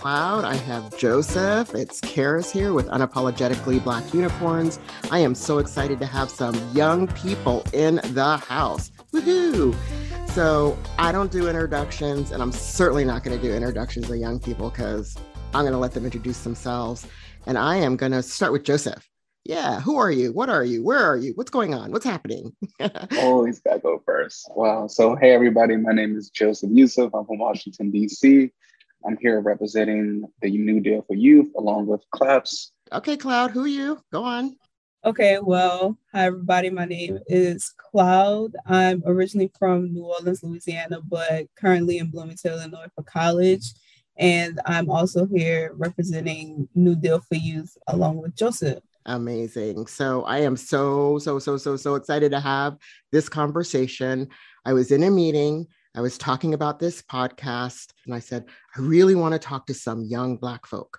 Cloud. I have Joseph. It's Karis here with Unapologetically Black Unicorns. I am so excited to have some young people in the house. Woohoo! So I don't do introductions, and I'm certainly not going to do introductions of young people because I'm going to let them introduce themselves. And I am going to start with Joseph. Yeah, who are you? What are you? Where are you? What's going on? What's happening? Always gotta go first. Wow. So, hey, everybody. My name is Joseph Yusuf. I'm from Washington, D.C. I'm here representing the New Deal for Youth along with Claps. Okay, Cloud, who are you? Go on. Okay, well, hi, everybody. My name is Cloud. I'm originally from New Orleans, Louisiana, but currently in Bloomington, Illinois for college. And I'm also here representing New Deal for Youth along with Joseph. Amazing. So I am so excited to have this conversation. I was in a meeting. I was talking about this podcast, and I said, I really want to talk to some young Black folk.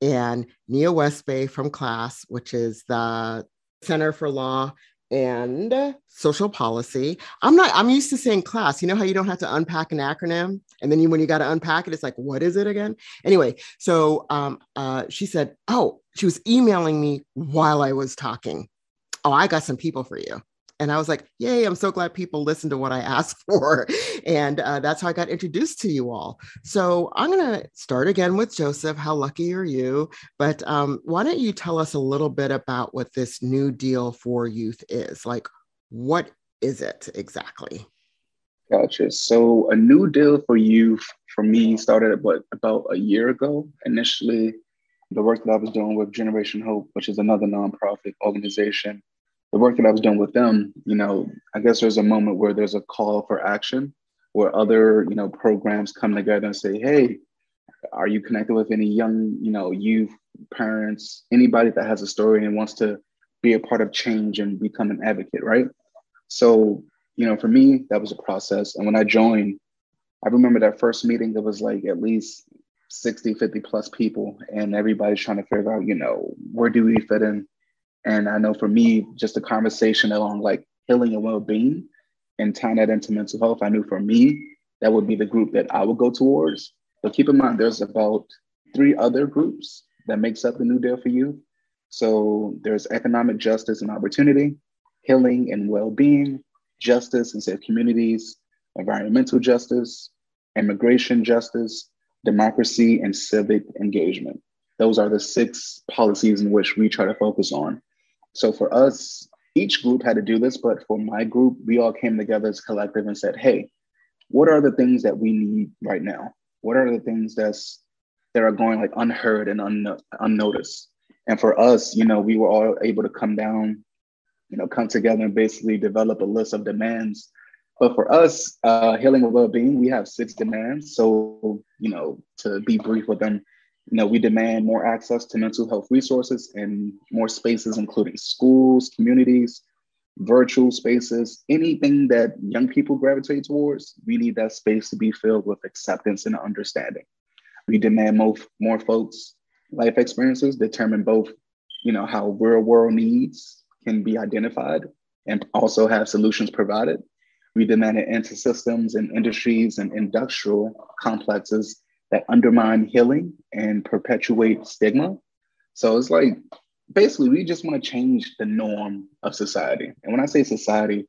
And Nia Westbay from CLASS, which is the Center for Law and Social Policy. I'm used to saying CLASS. You know how you don't have to unpack an acronym? And then when you got to unpack it, it's like, what is it again? Anyway, so she said, she was emailing me while I was talking. Oh, I got some people for you. And I was like, yay, I'm so glad people listen to what I asked for. And that's how I got introduced to you all. So I'm going to start again with Joseph. How lucky are you? But why don't you tell us a little bit about what this New Deal for Youth is? Like, what is it exactly? Gotcha. So a New Deal for Youth for me started about a year ago. Initially, the work that I was doing with Generation Hope, which is another nonprofit organization, the work that I was doing with them, I guess there's a moment where there's a call for action where other, programs come together and say, hey, are you connected with any young, youth, parents, anybody that has a story and wants to be a part of change and become an advocate, right? So, for me, that was a process. And when I joined, I remember that first meeting, there was like at least 60, 50 plus people, and everybody's trying to figure out, where do we fit in? And I know for me, just a conversation along like healing and well-being and tying that into mental health, I knew for me, that would be the group that I would go towards. But keep in mind, there's about 3 other groups that makes up the New Deal for Youth. So there's economic justice and opportunity, healing and well-being, justice and safe communities, environmental justice, immigration justice, democracy, and civic engagement. Those are the 6 policies in which we try to focus on. So for us, each group had to do this, but for my group, we all came together as a collective and said, hey, what are the things that we need right now? What are the things that are going like unheard and unnoticed? And for us, we were all able to come together and basically develop a list of demands. But for us, healing and well-being, we have 6 demands. So, to be brief with them, we demand more access to mental health resources and more spaces, including schools, communities, virtual spaces, anything that young people gravitate towards. We need that space to be filled with acceptance and understanding. We demand more folks' life experiences determine both, how real world needs can be identified and also have solutions provided. We demand an end to systems and industries and industrial complexes that undermine healing and perpetuate stigma. So it's like, basically, we just want to change the norm of society. And when I say society,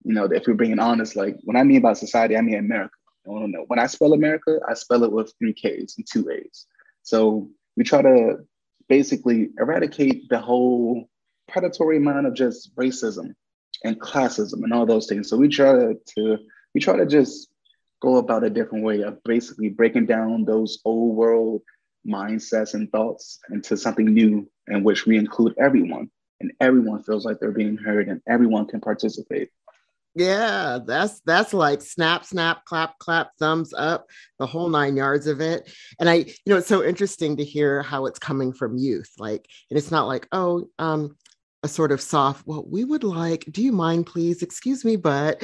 if we're being honest, like when I mean by society, I mean America. I don't know. When I spell America, I spell it with 3 Ks and 2 As. So we try to basically eradicate the whole predatory mind of just racism and classism and all those things. So we try to just go about a different way of basically breaking down those old world mindsets and thoughts into something new in which we include everyone, and everyone feels like they're being heard and everyone can participate. Yeah, that's like snap, snap, clap, clap, thumbs up, the whole 9 yards of it. And it's so interesting to hear how it's coming from youth. Like, and it's not like, a sort of soft, well, we would like, do you mind, please? Excuse me, but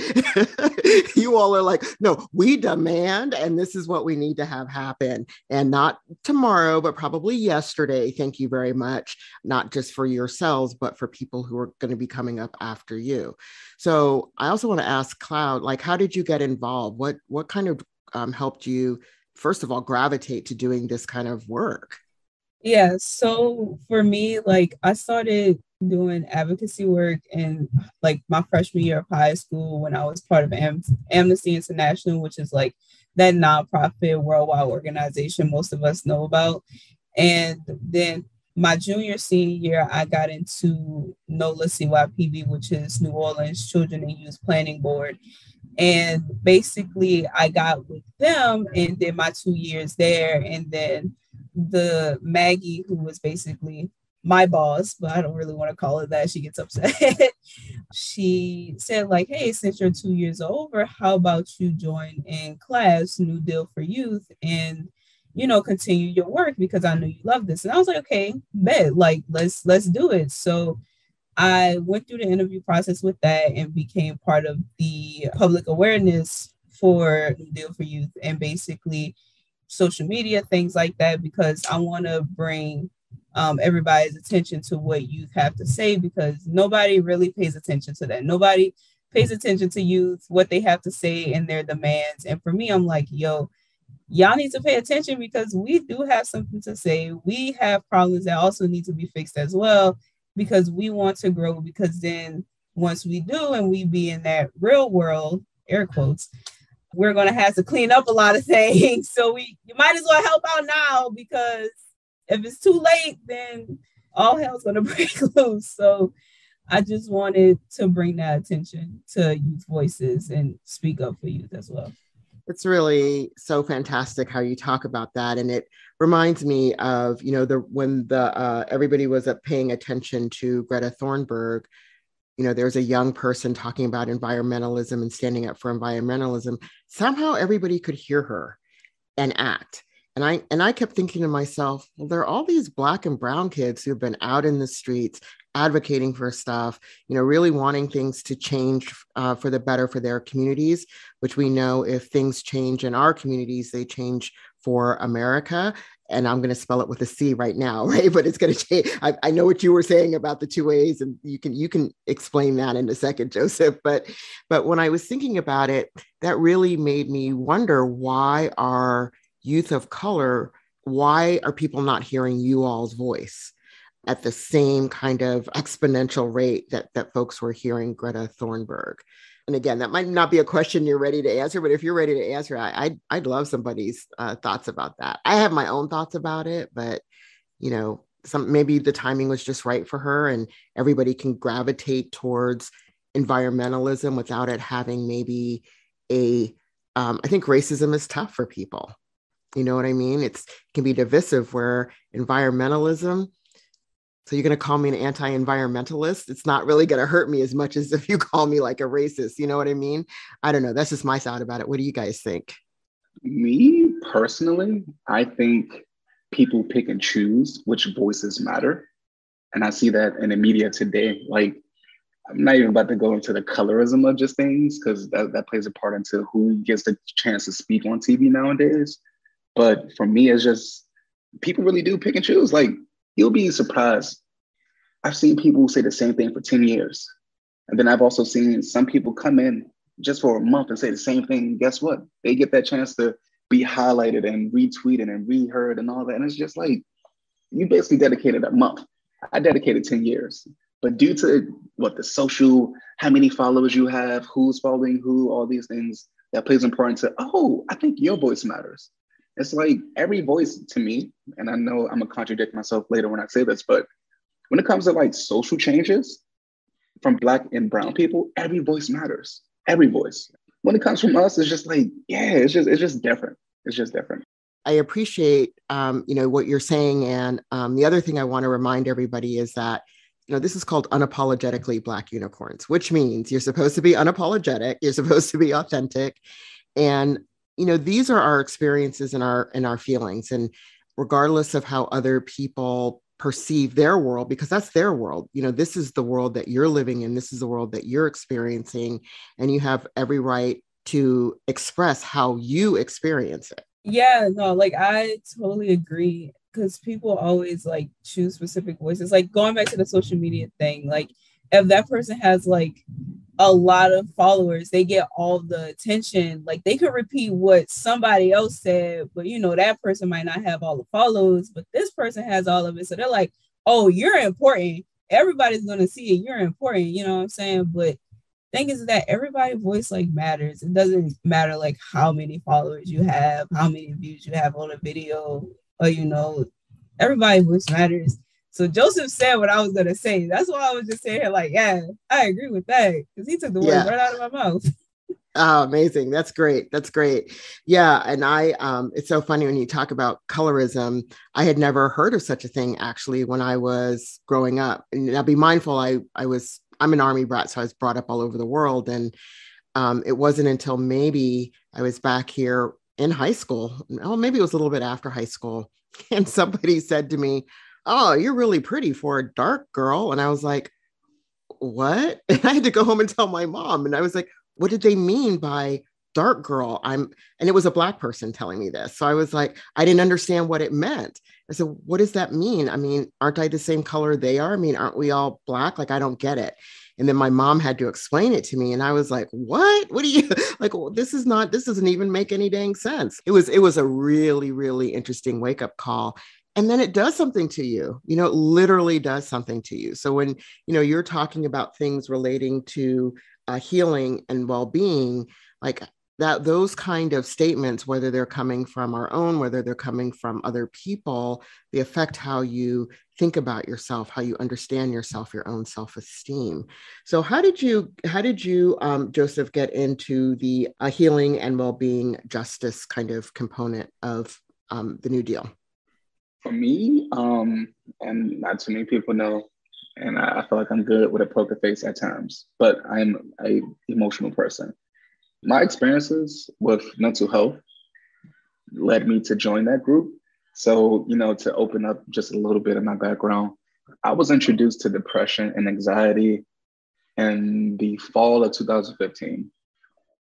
you all are like, no, we demand, and this is what we need to have happen. And not tomorrow, but probably yesterday. Thank you very much. Not just for yourselves, but for people who are going to be coming up after you. So I also want to ask Cloud, like, how did you get involved? What kind of helped you first of all, gravitate to doing this kind of work? Yeah, so for me, like I started doing advocacy work in like my freshman year of high school when I was part of Amnesty International, which is like that nonprofit worldwide organization most of us know about. And then my senior year, I got into NOLA CYPB, which is New Orleans Children and Youth Planning Board. And basically, I got with them and did my 2 years there. And then the Maggie, who was basically my boss, but I don't really want to call her that. She gets upset. She said, like, hey, since you're 2 years over, how about you join in class, New Deal for Youth, and continue your work because I know you love this. And I was like, okay, bet, like let's do it. So I went through the interview process with that and became part of the public awareness for New Deal for Youth and basically social media, things like that, because I want to bring everybody's attention to what youth have to say, because nobody really pays attention to that. Nobody pays attention to youth, what they have to say and their demands. And for me, I'm like, yo, y'all need to pay attention because we do have something to say. We have problems that also need to be fixed as well, because we want to grow, because then once we do and we be in that real world, air quotes, we're going to have to clean up a lot of things. So you might as well help out now, because if it's too late, then all hell's going to break loose. So I just wanted to bring that attention to youth voices and speak up for youth as well. It's really so fantastic how you talk about that. And it reminds me of, when everybody was paying attention to Greta Thunberg, there's a young person talking about environmentalism and standing up for environmentalism. Somehow everybody could hear her and act. And I kept thinking to myself, well, there are all these Black and brown kids who've been out in the streets advocating for stuff, really wanting things to change for the better for their communities, which we know if things change in our communities, they change for America. And I'm going to spell it with a C right now, right? But it's going to change. I know what you were saying about the two A's, and you can explain that in a second, Joseph. But when I was thinking about it, that really made me wonder, why are youth of color, why are people not hearing you all's voice at the same kind of exponential rate that folks were hearing Greta Thunberg? And again, that might not be a question you're ready to answer, but if you're ready to answer, I'd love somebody's thoughts about that. I have my own thoughts about it, but maybe the timing was just right for her, and everybody can gravitate towards environmentalism without it having maybe I think racism is tough for people. You know what I mean? It can be divisive, where environmentalism, so you're going to call me an anti-environmentalist, it's not really going to hurt me as much as if you call me like a racist. You know what I mean? I don't know. That's just my thought about it. What do you guys think? Me personally, I think people pick and choose which voices matter. And I see that in the media today. Like, I'm not even about to go into the colorism of just things, because that plays a part into who gets the chance to speak on TV nowadays. But for me, it's just, people really do pick and choose. Like, you'll be surprised. I've seen people say the same thing for 10 years. And then I've also seen some people come in just for a month and say the same thing. Guess what? They get that chance to be highlighted and retweeted and reheard and all that. And it's just like, you basically dedicated a month. I dedicated 10 years. But due to the social, how many followers you have, who's following who, all these things, that plays important to, I think your voice matters. It's like every voice to me, and I know I'm gonna contradict myself later when I say this, but when it comes to like social changes from Black and brown people, every voice matters. Every voice. When it comes from us, it's just like, it's just different. It's just different. I appreciate what you're saying, and the other thing I want to remind everybody is that this is called Unapologetically Black Unicorns, which means you're supposed to be unapologetic, you're supposed to be authentic, and these are our experiences and our feelings. And regardless of how other people perceive their world, because that's their world, this is the world that you're living in. This is the world that you're experiencing. And you have every right to express how you experience it. Yeah, no, like I totally agree. Because people always like choose specific voices. Like going back to the social media thing, like if that person has like a lot of followers, they get all the attention. Like they could repeat what somebody else said, but you know, that person might not have all the follows, but this person has all of it. So they're like, oh, you're important. Everybody's going to see it. You're important. You know what I'm saying? But thing is that everybody's voice like matters. It doesn't matter like how many followers you have, how many views you have on a video, or you know, everybody's voice matters. So Joseph said what I was gonna say. That's why I was just saying here, like, yeah, I agree with that. Because he took the words right out of my mouth. Oh, amazing. That's great. That's great. Yeah. And it's so funny when you talk about colorism. I had never heard of such a thing actually when I was growing up. And now be mindful, I'm an Army brat, so I was brought up all over the world. And it wasn't until maybe I was back here in high school. Oh, maybe it was a little bit after high school. And somebody said to me, oh, you're really pretty for a dark girl. And I was like, what? And I had to go home and tell my mom. And I was like, what did they mean by dark girl? And it was a Black person telling me this. So I was like, I didn't understand what it meant. I said, what does that mean? I mean, aren't I the same color they are? I mean, aren't we all Black? Like, I don't get it. And then my mom had to explain it to me. And I was like, what do you like? Well, this doesn't even make any dang sense. It was a really, really interesting wake up call. And then it does something to you, you know, it literally does something to you. So when, you know, you're talking about things relating to healing and well-being, like that, those kind of statements, whether they're coming from our own, whether they're coming from other people, they affect how you think about yourself, how you understand yourself, your own self-esteem. So how did you, Joseph, get into the healing and well-being justice kind of component of the New Deal? For me, and not too many people know, and I feel like I'm good with a poker face at times, but I'm an emotional person. My experiences with mental health led me to join that group. So, you know, to open up just a little bit of my background, I was introduced to depression and anxiety in the fall of 2015.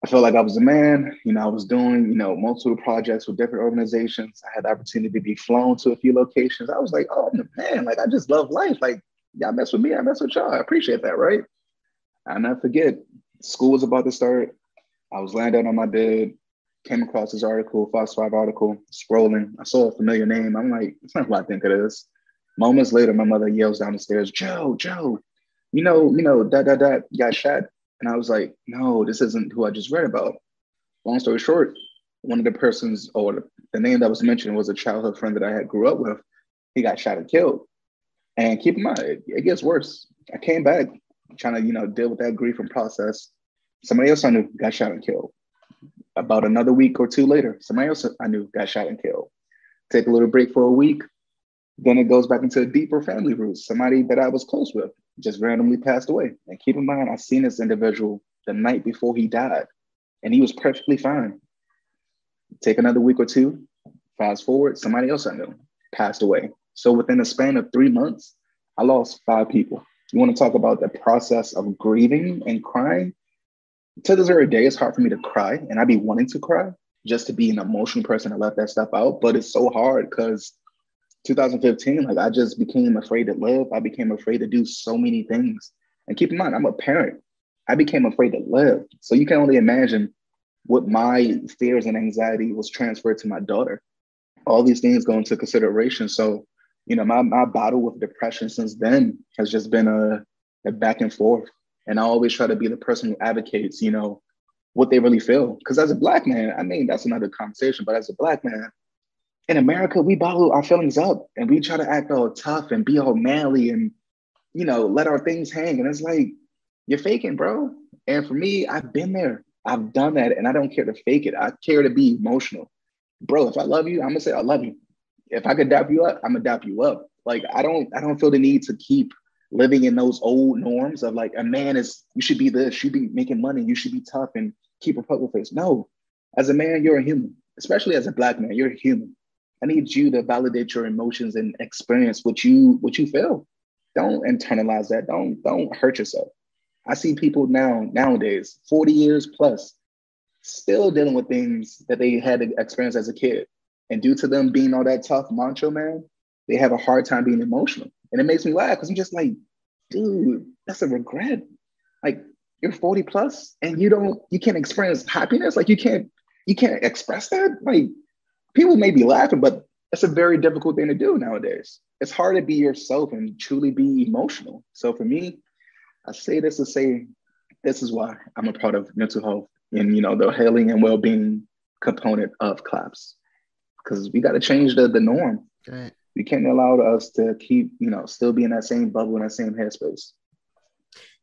I felt like I was a man, you know, I was doing, you know, multiple projects with different organizations. I had the opportunity to be flown to a few locations. I was like, oh man, like I just love life. Like y'all mess with me, I mess with y'all. I appreciate that, right? I'll never forget, school was about to start. I was laying down on my bed, came across this article, Fox 5 article, scrolling. I saw a familiar name. I'm like, it's not who I think it is. Moments later, my mother yells down the stairs, Joe, you know, that got shot. And I was like, no, this isn't who I just read about. Long story short, one of the persons, or the name that was mentioned, was a childhood friend that I had grew up with. He got shot and killed. And keep in mind, it gets worse. I came back trying to, you know, deal with that grief and process. Somebody else I knew got shot and killed. About another week or two later, somebody else I knew got shot and killed. Take a little break for a week. Then it goes back into deeper family roots. Somebody that I was close with just randomly passed away. And keep in mind, I seen this individual the night before he died, and he was perfectly fine. Take another week or two, fast forward, somebody else I knew passed away. So within a span of 3 months, I lost 5 people. You want to talk about the process of grieving and crying? To this very day, it's hard for me to cry, and I be wanting to cry just to be an emotional person and let that stuff out. But it's so hard because 2015, like I just became afraid to live. I became afraid to do so many things. And keep in mind, I'm a parent. I became afraid to live. So you can only imagine what my fears and anxiety was transferred to my daughter. All these things go into consideration. So, you know, my battle with depression since then has just been a back and forth. And I always try to be the person who advocates, you know, what they really feel. Because as a Black man, I mean, that's another conversation, but as a Black man, in America, we bottle our feelings up and we try to act all tough and be all manly and, you know, let our things hang. And it's like, you're faking, bro. And for me, I've been there. I've done that. And I don't care to fake it. I care to be emotional. Bro, if I love you, I'm gonna say I love you. If I could dap you up, I'm gonna dap you up. Like I don't feel the need to keep living in those old norms of like a man is, you should be this, you should be making money, you should be tough and keep a poker face. No, as a man, you're a human, especially as a Black man, you're a human. I need you to validate your emotions and experience what you feel. Don't internalize that. Don't hurt yourself. I see people nowadays, 40 years plus, still dealing with things that they had to experience as a kid. And due to them being all that tough macho man, they have a hard time being emotional. And it makes me laugh because I'm just like, dude, that's a regret. Like you're 40 plus and you can't experience happiness. Like you can't express that. Like people may be laughing, but it's a very difficult thing to do nowadays. It's hard to be yourself and truly be emotional. So for me, I say this to say, this is why I'm a part of mental health and, the healing and well-being component of CLAPS, because we got to change the norm. Right. We can't allow us to keep, still be in that same bubble, in that same headspace.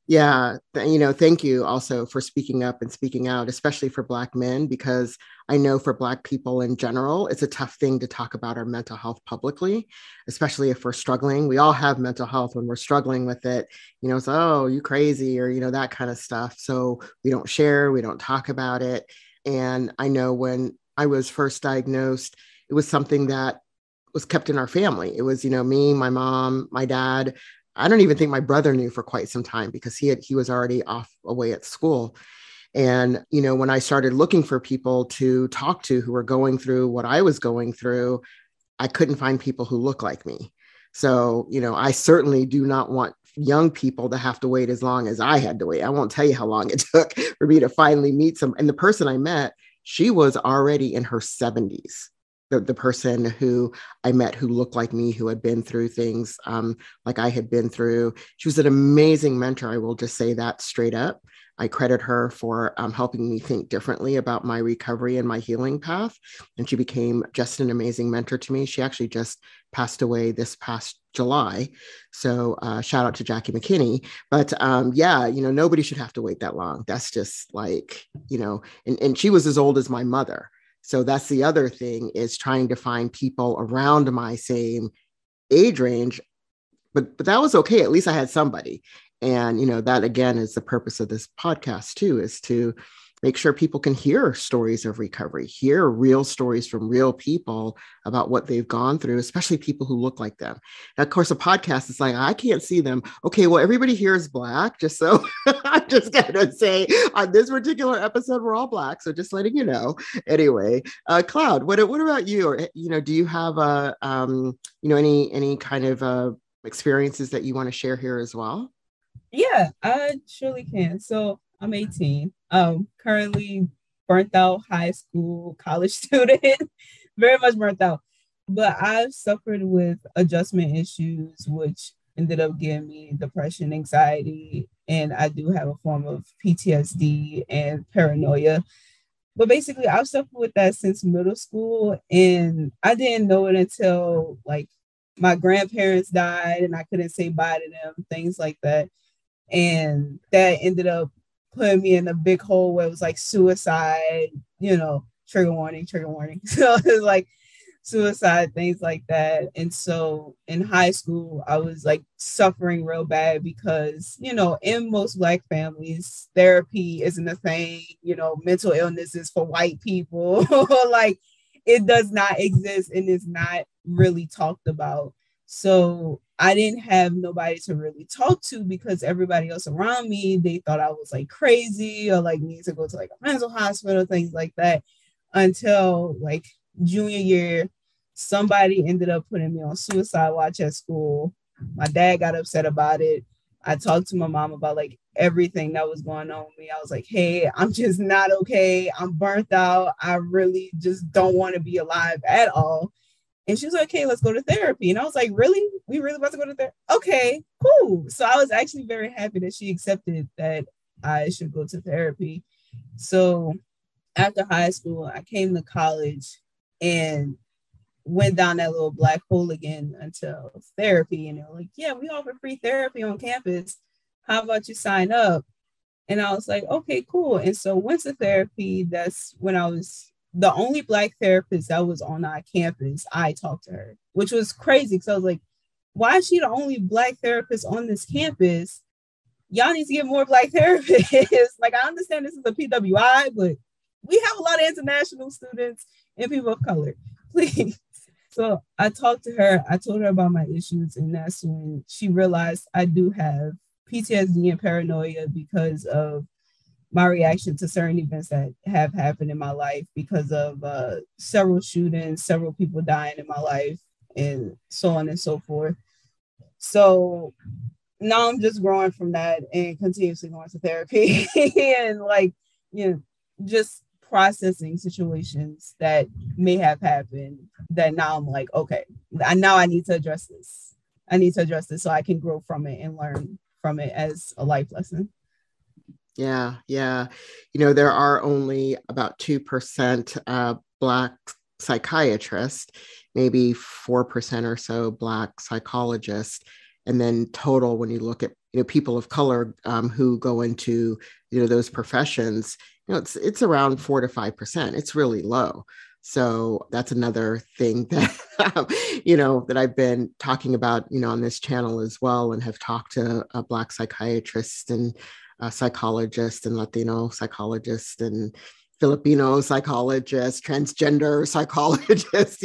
Yeah. Thank you also for speaking up and speaking out, especially for Black men, because I know for Black people in general, it's a tough thing to talk about our mental health publicly, especially if we're struggling. We all have mental health. When we're struggling with it, it's, oh, you crazy, or, that kind of stuff. So we don't share, we don't talk about it. And I know when I was first diagnosed, it was something that was kept in our family. It was, me, my mom, my dad. I don't even think my brother knew for quite some time because he was already off away at school. And, when I started looking for people to talk to who were going through what I was going through, I couldn't find people who look like me. So, I certainly do not want young people to have to wait as long as I had to wait. I won't tell you how long it took for me to finally meet some. And the person I met, she was already in her 70s. The person who I met who looked like me, who had been through things like I had been through. She was an amazing mentor. I will just say that straight up. I credit her for helping me think differently about my recovery and my healing path. And she became just an amazing mentor to me. She actually just passed away this past July. So shout out to Jackie McKinney. But nobody should have to wait that long. That's just like, and she was as old as my mother. So that's the other thing, is trying to find people around my same age range. But that was okay. At least I had somebody. And, that again is the purpose of this podcast too, is to make sure people can hear stories of recovery, hear real stories from real people about what they've gone through, especially people who look like them. Now, of course, a podcast is like, I can't see them. Okay, well, everybody here is Black, just so I'm just going to say on this particular episode, we're all Black. So just letting you know. Anyway, Cloud, what about you? Or, do you have any kind of experiences that you want to share here as well? Yeah, I surely can. So I'm 18. Currently burnt out high school, college student, very much burnt out. But I've suffered with adjustment issues, which ended up giving me depression, anxiety, and I do have a form of PTSD and paranoia. But basically, I've suffered with that since middle school, and I didn't know it until like my grandparents died, and I couldn't say bye to them, things like that. And that ended up putting me in a big hole where it was like suicide, trigger warning. So it was like suicide, things like that. And so in high school, I was like suffering real bad because, in most Black families, therapy isn't a thing, mental illness is for white people. Like it does not exist and is not really talked about. So I didn't have nobody to really talk to because everybody else around me, they thought I was like crazy or like need to go to like a mental hospital, things like that. Until like junior year, somebody ended up putting me on suicide watch at school. My dad got upset about it. I talked to my mom about like everything that was going on with me. I was like, hey, I'm just not okay. I'm burnt out. I really just don't want to be alive at all. And she was like, okay, let's go to therapy. And I was like, really? We really about to go to therapy? Okay, cool. So I was actually very happy that she accepted that I should go to therapy. So after high school, I came to college and went down that little black hole again until therapy. And they were like, yeah, we offer free therapy on campus. How about you sign up? And I was like, okay, cool. And so went to therapy. That's when I was the only Black therapist that was on our campus. I talked to her, which was crazy because I was like, why is she the only Black therapist on this campus? Y'all need to get more Black therapists. Like, I understand this is a PWI, but we have a lot of international students and people of color. Please. So I talked to her. I told her about my issues, and that's when she realized I do have PTSD and paranoia because of my reaction to certain events that have happened in my life, because of several shootings, several people dying in my life, and so on and so forth. So now I'm just growing from that and continuously going to therapy and like, just processing situations that may have happened that now I'm like, okay, now I need to address this. I need to address this so I can grow from it and learn from it as a life lesson. Yeah, yeah. There are only about 2% Black psychiatrists, maybe 4% or so Black psychologists. And then total, when you look at people of color who go into those professions, it's around 4 to 5%. It's really low. So that's another thing that that I've been talking about on this channel as well, and have talked to Black psychiatrists and psychologists and Latino psychologists and Filipino psychologists, transgender psychologists,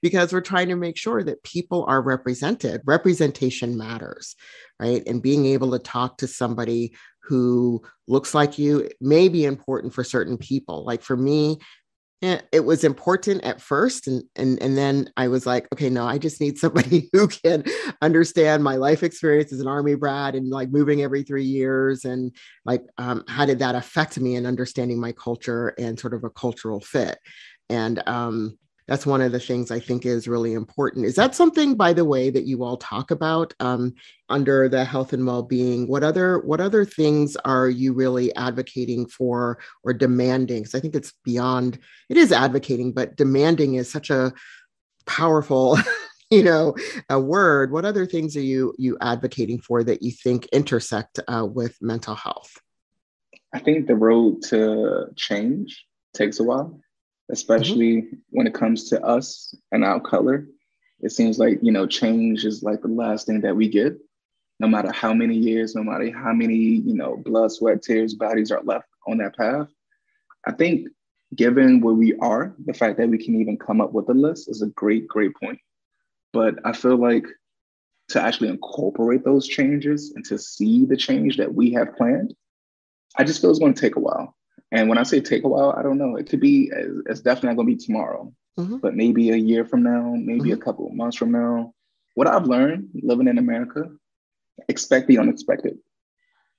because we're trying to make sure that people are represented. Representation matters, right? And being able to talk to somebody who looks like you may be important for certain people. Like for me, it was important at first. And then I was like, okay, no, I just need somebody who can understand my life experience as an Army brat and like moving every 3 years. And like, how did that affect me in understanding my culture and sort of a cultural fit? And that's one of the things I think is really important. Is that something, by the way, that you all talk about under the health and well-being? What other things are you really advocating for or demanding? Because I think it's beyond, it is advocating, but demanding is such a powerful, a word. What other things are you advocating for that you think intersect with mental health? I think the road to change takes a while, especially when it comes to us and our color. It seems like, change is like the last thing that we get, no matter how many years, no matter how many, blood, sweat, tears, bodies are left on that path. I think given where we are, the fact that we can even come up with a list is a great, great point. But I feel like to actually incorporate those changes and to see the change that we have planned, I just feel it's going to take a while. And when I say take a while, I don't know. It could be, it's definitely not going to be tomorrow, but maybe a year from now, maybe a couple of months from now. What I've learned living in America, expect the unexpected.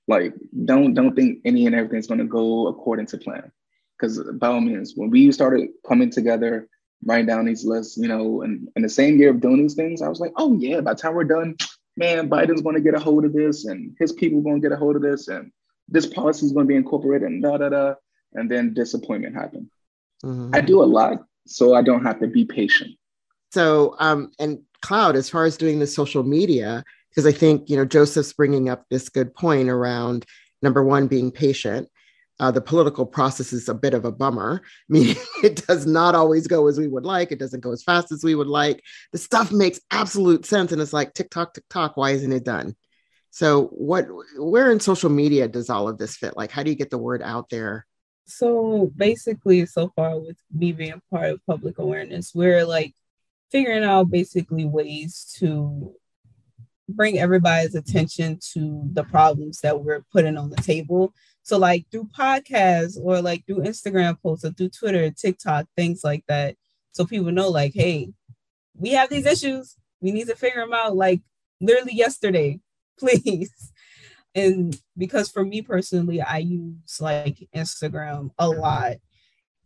Like, don't think any and everything's going to go according to plan. Because by all means, when we started coming together, writing down these lists, and in the same year of doing these things, I was like, oh yeah, by the time we're done, man, Biden's going to get a hold of this and his people going to get a hold of this and this policy is going to be incorporated and da-da-da. And then disappointment happened. I do a lot, so I don't have to be patient. So, and Cloud, as far as doing the social media, because I think, Joseph's bringing up this good point around, number one, being patient. The political process is a bit of a bummer, meaning it does not always go as we would like. It doesn't go as fast as we would like. The stuff makes absolute sense. And it's like, tick tock, why isn't it done? So where in social media does all of this fit? Like, how do you get the word out there? So basically, so far with me being part of public awareness, we're like figuring out basically ways to bring everybody's attention to the problems that we're putting on the table. So like through podcasts or like through Instagram posts or through Twitter, TikTok, things like that. So people know like, hey, we have these issues. We need to figure them out like literally yesterday, please. And because for me personally, I use like Instagram a lot,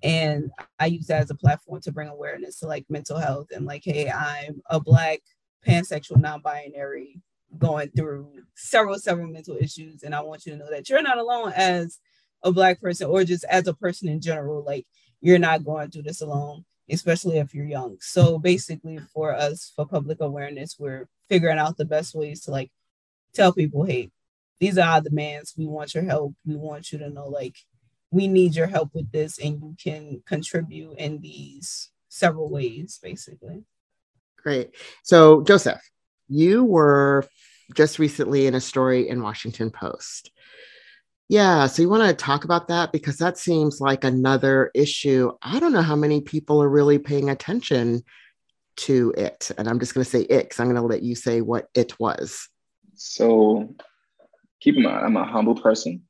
and I use that as a platform to bring awareness to like mental health and like, hey, I'm a Black pansexual non-binary going through several mental issues, and I want you to know that you're not alone as a Black person or just as a person in general. Like, you're not going through this alone, especially if you're young. So basically for us, for public awareness, we're figuring out the best ways to like tell people, hey, these are our demands. We want your help. We want you to know, like, we need your help with this, and you can contribute in these several ways, basically. Great. So, Joseph, you were just recently in a story in Washington Post. Yeah, so you want to talk about that? Because that seems like another issue. I don't know how many people are really paying attention to it. And I'm just going to say it because I'm going to let you say what it was. So, keep in mind, I'm a humble person.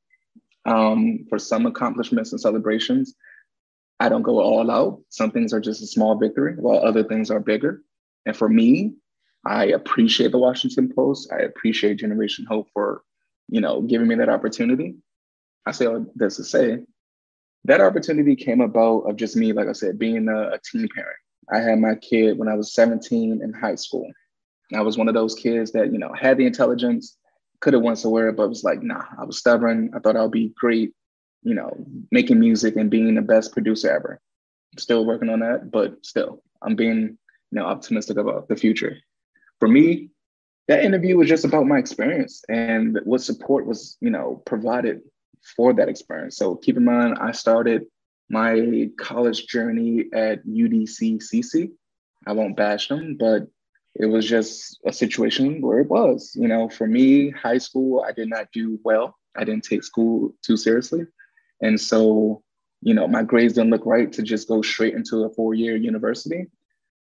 For some accomplishments and celebrations, I don't go all out. Some things are just a small victory, while other things are bigger. And for me, I appreciate the Washington Post. I appreciate Generation Hope for, giving me that opportunity. I say all this to say that opportunity came about of just me, like I said, being a teen parent. I had my kid when I was 17 in high school. I was one of those kids that, had the intelligence, could have went somewhere, but was like, nah, I was stubborn. I thought I would be great, making music and being the best producer ever. Still working on that, but still, I'm being, optimistic about the future. For me, that interview was just about my experience and what support was, provided for that experience. So keep in mind, I started my college journey at UDC-CC. I won't bash them, but it was just a situation where it was, for me, high school, I did not do well. I didn't take school too seriously. And so, my grades didn't look right to just go straight into a 4-year university.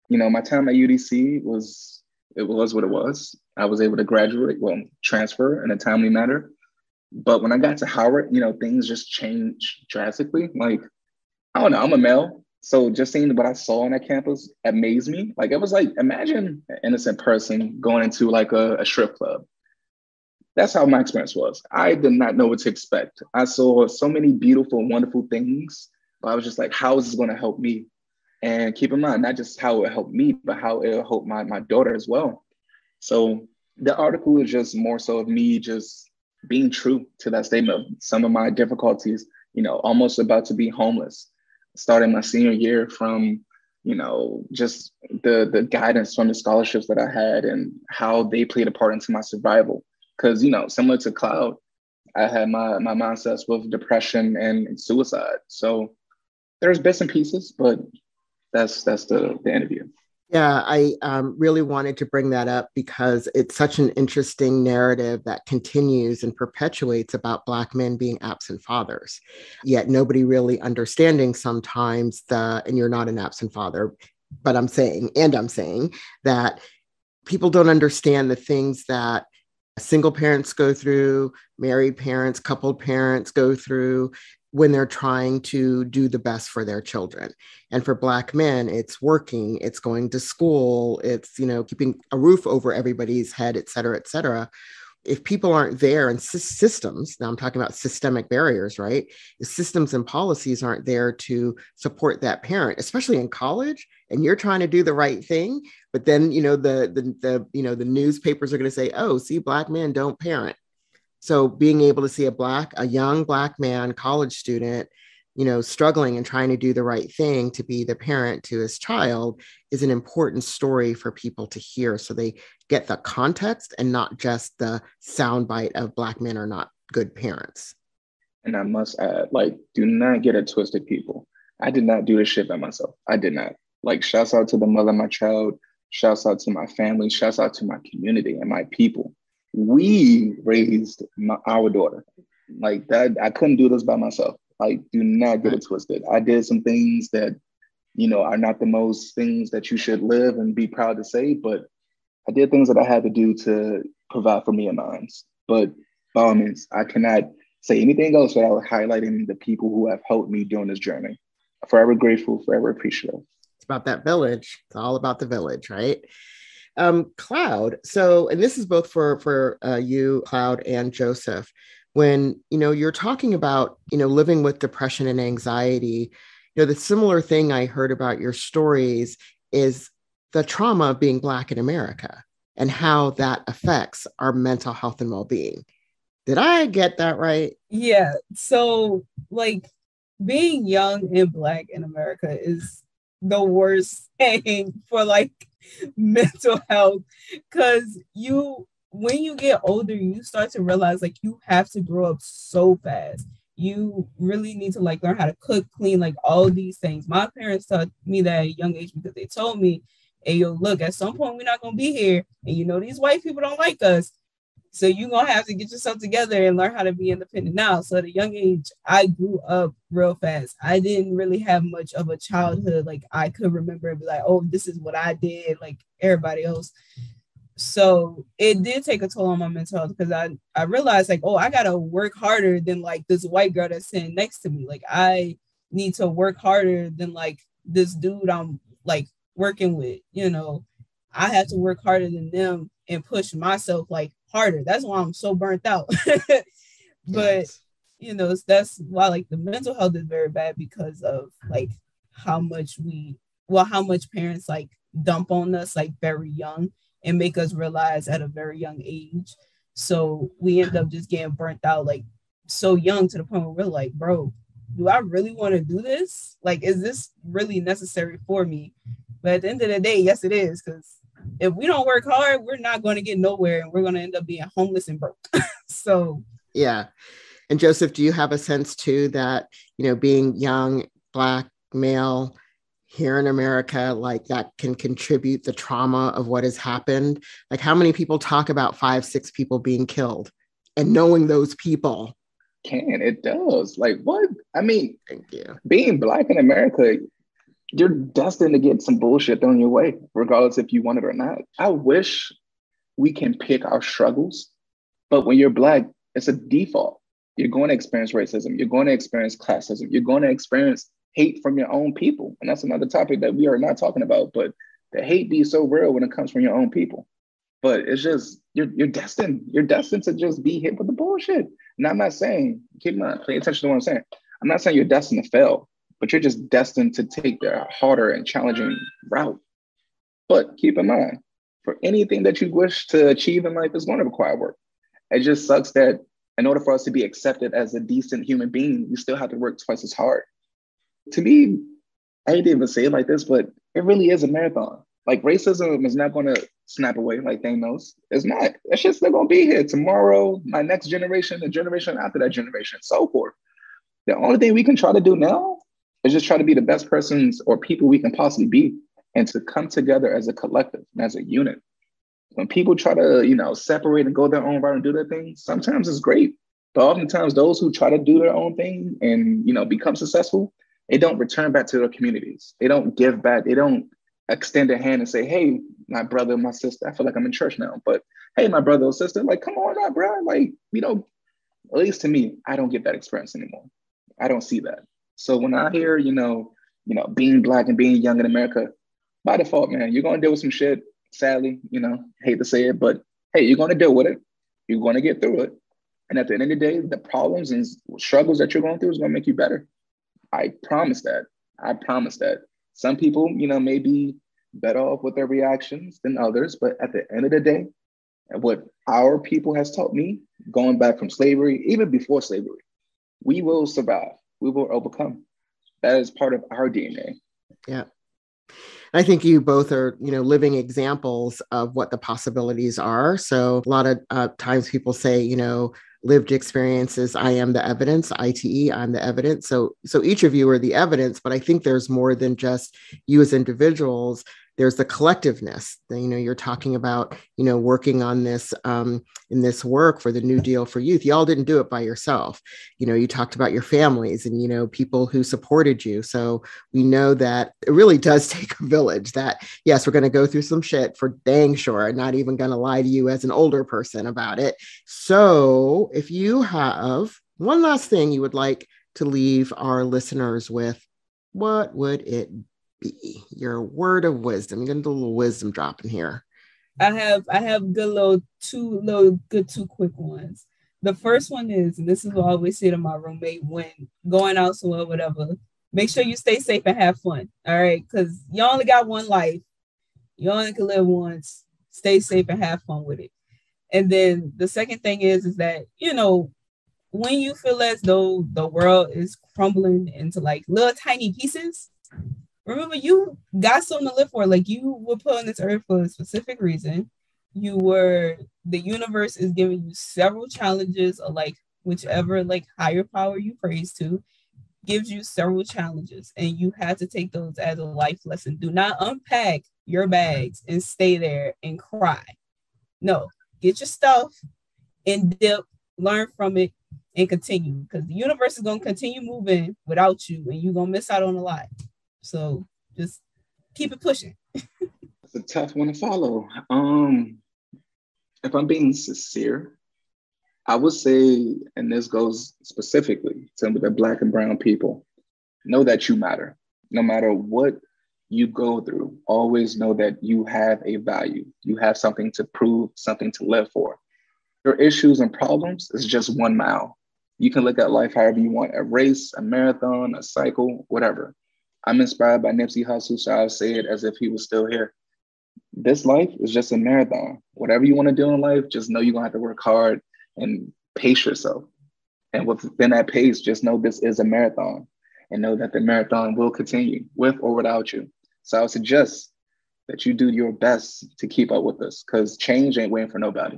My time at UDC was what it was. I was able to graduate, transfer in a timely manner. But when I got to Howard, things just changed drastically. Like, I don't know, I'm a male. So just seeing what I saw on that campus amazed me. Like, it was like, imagine an innocent person going into like a strip club. That's how my experience was. I did not know what to expect. I saw so many beautiful, wonderful things, but I was just like, how is this going to help me? And keep in mind, not just how it helped me, but how it helped my daughter as well. So the article is just more so of me just being true to that statement of some of my difficulties, almost about to be homeless, starting my senior year from, just the guidance from the scholarships that I had and how they played a part into my survival. Because, similar to Cloud, I had my mindsets with depression and suicide. So there's bits and pieces, but that's the interview. Yeah, I really wanted to bring that up because it's such an interesting narrative that continues and perpetuates about Black men being absent fathers, yet nobody really understanding sometimes and you're not an absent father, but I'm saying that people don't understand the things that single parents go through, married parents, coupled parents go through when they're trying to do the best for their children. And for Black men, it's working, it's going to school, it's, keeping a roof over everybody's head, et cetera, et cetera. If people aren't there and systems, now I'm talking about systemic barriers, right? If systems and policies aren't there to support that parent, especially in college, and you're trying to do the right thing, but then, the newspapers are going to say, oh, see, Black men don't parent. So being able to see a young Black man, college student, struggling and trying to do the right thing to be the parent to his child is an important story for people to hear. So they get the context and not just the soundbite of Black men are not good parents. And I must add, do not get it twisted, people. I did not do this shit by myself. I did not. Shouts out to the mother of my child. Shouts out to my family. Shouts out to my community and my people. We raised our daughter like that. I couldn't do this by myself. Do not get it twisted. I did some things that, are not the most things that you should live and be proud to say, but I did things that I had to do to provide for me and mine. But by all means, I cannot say anything else without highlighting the people who have helped me during this journey. Forever grateful, forever appreciative. It's about that village. It's all about the village, right? Cloud. So, and this is both for you, Cloud, and Joseph. When, you're talking about, living with depression and anxiety, the similar thing I heard about your stories is the trauma of being Black in America and how that affects our mental health and well-being. Did I get that right? Yeah. So being young and Black in America is the worst thing for mental health, because when you get older, you start to realize you have to grow up so fast. You really need to learn how to cook, clean, all these things. My parents taught me that at a young age because they told me, hey, yo, look, at some point we're not going to be here. And these white people don't like us. So you're going to have to get yourself together and learn how to be independent now. So at a young age, I grew up real fast. I didn't really have much of a childhood. I could remember and be like, oh, this is what I did, like everybody else. So it did take a toll on my mental health because I realized oh, I got to work harder than this white girl that's sitting next to me. I need to work harder than this dude I'm working with, I have to work harder than them and push myself like harder. That's why I'm so burnt out. But Yes. that's why like the mental health is very bad, because of like how much how much parents like dump on us like very young and make us realize at a very young age. So we end up just getting burnt out like so young, to the point where we're like, bro, do I really want to do this? Like, is this really necessary for me? But at the end of the day, yes, it is. Because if we don't work hard, we're not going to get nowhere, and we're going to end up being homeless and broke. So, Yeah. And Joseph, do you have a sense too that, being young, Black, male here in America, like that can contribute the trauma of what has happened? Like, how many people talk about 5, 6 people being killed and knowing those people? It does. Like, what? I mean, Thank you. being Black in America, you're destined to get some bullshit thrown your way, regardless if you want it or not. I wish we can pick our struggles, but when you're Black, it's a default. You're going to experience racism. You're going to experience classism. You're going to experience hate from your own people. And that's another topic that we are not talking about, but the hate be so real when it comes from your own people. But it's just, you're destined. You're destined to just be hit with the bullshit. And I'm not saying, keep in mind, pay attention to what I'm saying. I'm not saying you're destined to fail, but you're just destined to take the harder and challenging route. But keep in mind, for anything that you wish to achieve in life is going to require work. It just sucks that in order for us to be accepted as a decent human being, we still have to work twice as hard. To me, I hate to even say it like this, but it really is a marathon. Like, racism is not going to snap away like Thanos. It's not. It's just still going to be here tomorrow, my next generation, the generation after that generation, so forth. The only thing we can try to do now is just try to be the best persons or people we can possibly be, and to come together as a collective and as a unit. When people try to, separate and go their own route and do their thing, sometimes it's great. But oftentimes those who try to do their own thing and, become successful, they don't return back to their communities. They don't give back. They don't extend a hand and say, hey, my brother, my sister, I feel like I'm in church now, but hey, my brother or sister, like, come on up, bro. Like, at least to me, I don't get that experience anymore. I don't see that. So when I hear, being Black and being young in America, by default, man, you're going to deal with some shit. Sadly, hate to say it, but hey, you're going to deal with it. You're going to get through it. And at the end of the day, the problems and struggles that you're going through is going to make you better. I promise that. I promise that. Some people, may be better off with their reactions than others, but at the end of the day, what our people has taught me, going back from slavery, even before slavery, we will survive. We will overcome. That is part of our DNA. Yeah. I think you both are, living examples of what the possibilities are. So a lot of times people say, lived experiences, I am the evidence, ITE, I'm the evidence. So each of you are the evidence, but I think there's more than just you as individuals. There's the collectiveness. You're talking about, working on this in this work for the New Deal for Youth. Y'all didn't do it by yourself. You talked about your families and, people who supported you. So we know that it really does take a village. That, yes, we're going to go through some shit for dang sure. I'm not even going to lie to you as an older person about it. So if you have one last thing you would like to leave our listeners with, what would it be? Your word of wisdom. You're gonna do a little wisdom drop in here. I have two quick ones. The first one is, and this is what I always say to my roommate when going out somewhere, whatever, make sure you stay safe and have fun. All right. Because you only got one life. You only can live once. Stay safe and have fun with it. And then the second thing is that, when you feel as though the world is crumbling into like little tiny pieces, remember, you got something to live for. Like, you were put on this earth for a specific reason. The universe is giving you several challenges, or like whichever like higher power you praise to gives you several challenges, and you have to take those as a life lesson. Do not unpack your bags and stay there and cry. No, get your stuff and dip, learn from it, and continue, because the universe is going to continue moving without you, and you're going to miss out on a lot. So just keep it pushing. It's a tough one to follow. If I'm being sincere, I would say, and this goes specifically to the Black and brown people, know that you matter. No matter what you go through, always know that you have a value. You have something to prove, something to live for. Your issues and problems is just 1 mile. You can look at life however you want, a race, a marathon, a cycle, whatever. I'm inspired by Nipsey Hussle, so I'll say it as if he was still here. This life is just a marathon. Whatever you want to do in life, just know you're going to have to work hard and pace yourself. And within that pace, just know this is a marathon and know that the marathon will continue with or without you. So I would suggest that you do your best to keep up with this because change ain't waiting for nobody.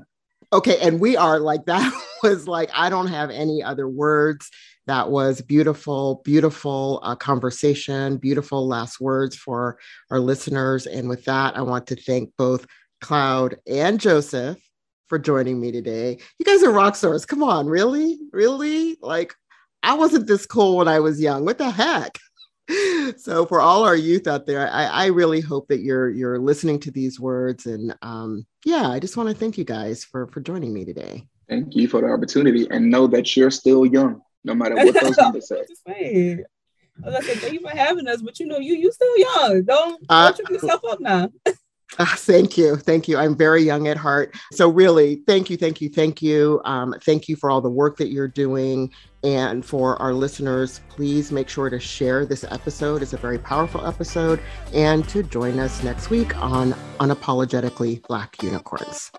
Okay. And we are like, that was like, I don't have any other words. That was beautiful, beautiful conversation, beautiful last words for our listeners. And with that, I want to thank both Cloud and Joseph for joining me today. You guys are rock stars. Come on, really? Really? Like, I wasn't this cool when I was young. What the heck? So for all our youth out there, I really hope that you're listening to these words. And I just want to thank you guys for joining me today. Thank you for the opportunity. And know that you're still young, no matter what those numbers say. I was gonna say, thank you for having us, but you still young. Don't trip yourself up now. Thank you. Thank you. I'm very young at heart. So really, thank you. Thank you. Thank you. Thank you for all the work that you're doing. And for our listeners, please make sure to share this episode. It's a very powerful episode. And to join us next week on Unapologetically Black Unicorns.